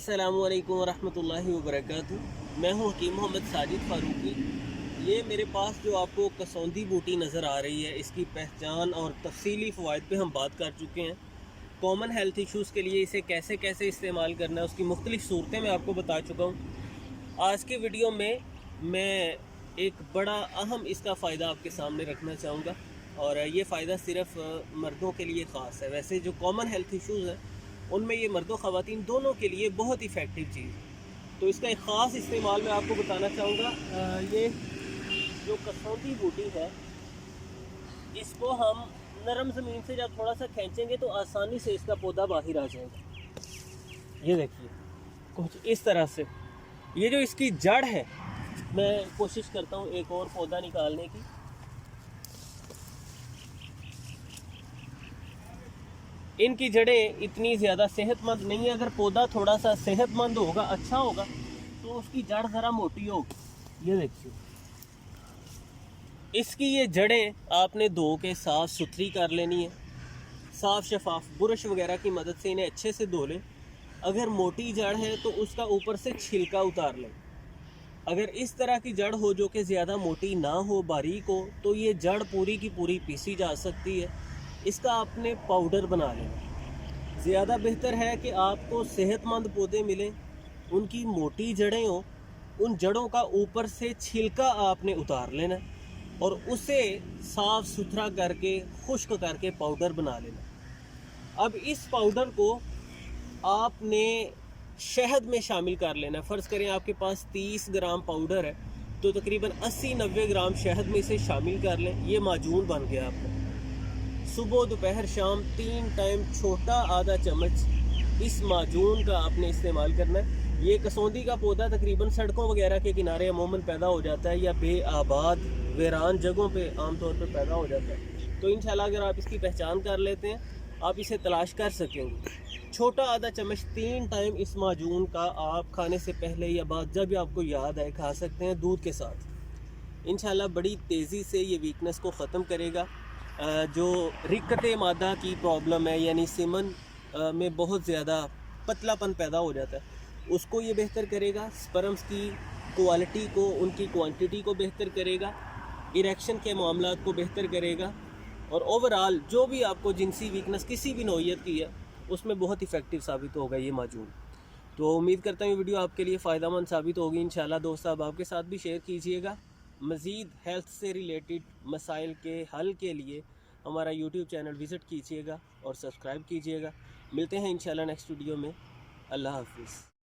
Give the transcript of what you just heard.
अस्सलामु अलैकुम वरहमतुल्लाहि वबरकातुहू। मैं हूँ हकीम मोहम्मद साजिद फ़ारूकी। ये मेरे पास जो आपको कसौंदी बूटी नज़र आ रही है, इसकी पहचान और तफसीली फ़वाइद पे हम बात कर चुके हैं। कॉमन हेल्थ इश्यूज़ के लिए इसे कैसे कैसे इस्तेमाल करना है, उसकी मुख्तलिफ़ सूरतें मैं आपको बता चुका हूँ। आज के वीडियो में मैं एक बड़ा अहम इसका फ़ायदा आपके सामने रखना चाहूँगा, और ये फ़ायदा सिर्फ़ मर्दों के लिए ख़ास है। वैसे जो कॉमन हेल्थ इश्यूज़ हैं उनमें ये मर्दों ख़वातीन दोनों के लिए बहुत इफ़ेक्टिव चीज़ है। तो इसका एक ख़ास इस्तेमाल मैं आपको बताना चाहूँगा। ये जो कसौंदी बूटी है, इसको हम नरम ज़मीन से जब थोड़ा सा खींचेंगे तो आसानी से इसका पौधा बाहर आ जाएगा। ये देखिए कुछ इस तरह से। ये जो इसकी जड़ है, मैं कोशिश करता हूँ एक और पौधा निकालने की। इनकी जड़ें इतनी ज़्यादा सेहतमंद नहीं है। अगर पौधा थोड़ा सा सेहतमंद होगा, अच्छा होगा, तो उसकी जड़ ज़रा मोटी होगी। ये देखिए, इसकी ये जड़ें आपने धो के साफ़ सुथरी कर लेनी है। साफ़ शफाफ बुरश वगैरह की मदद से इन्हें अच्छे से धो लें। अगर मोटी जड़ है तो उसका ऊपर से छिलका उतार लें। अगर इस तरह की जड़ हो जो कि ज़्यादा मोटी ना हो, बारीक हो, तो ये जड़ पूरी की पूरी पीसी जा सकती है। इसका आपने पाउडर बना लेना। ज़्यादा बेहतर है कि आपको सेहतमंद पौधे मिलें, उनकी मोटी जड़ें हों, उन जड़ों का ऊपर से छिलका आपने उतार लेना और उसे साफ़ सुथरा करके खुश्क करके पाउडर बना लेना। अब इस पाउडर को आपने शहद में शामिल कर लेना। फ़र्ज़ करें आपके पास 30 ग्राम पाउडर है, तो तकरीबन 80-90 ग्राम शहद में इसे शामिल कर लें। ये माजून बन गया आपका। सुबह दोपहर शाम 3 टाइम छोटा आधा चम्मच इस माजून का आपने इस्तेमाल करना है। ये कसौंदी का पौधा तकरीबन सड़कों वगैरह के किनारे अमूमन पैदा हो जाता है, या बेआबाद वीरान जगहों पे आमतौर पर पैदा हो जाता है। तो इंशाल्लाह अगर आप इसकी पहचान कर लेते हैं, आप इसे तलाश कर सकेंगे। छोटा आधा चम्मच 3 टाइम इस माजून का आप खाने से पहले या बाद, जब भी आपको याद आए, खा सकते हैं दूध के साथ। इंशाल्लाह बड़ी तेज़ी से ये वीकनेस को ख़त्म करेगा। जो रिक्कत मादा की प्रॉब्लम है, यानी सीमन में बहुत ज़्यादा पतलापन पैदा हो जाता है, उसको ये बेहतर करेगा। स्पर्म्स की क्वालिटी को, उनकी क्वांटिटी को बेहतर करेगा। इरेक्शन के मामलात को बेहतर करेगा। और ओवरऑल जो भी आपको जिनसी वीकनेस किसी भी नौइयत की है, उसमें बहुत इफ़ेक्टिव साबित होगा ये माजून। तो उम्मीद करता हूँ ये वीडियो आपके लिए फ़ायदेमंद साबित होगी। इंशाल्लाह दोस्त आप आपके साथ भी शेयर कीजिएगा। मज़ीद हेल्थ से रिलेटेड मसाइल के हल के लिए हमारा यूट्यूब चैनल विज़िट कीजिएगा और सब्सक्राइब कीजिएगा। मिलते हैं इंशाल्लाह नेक्स्ट वीडियो में। अल्लाह हाफ़िज़।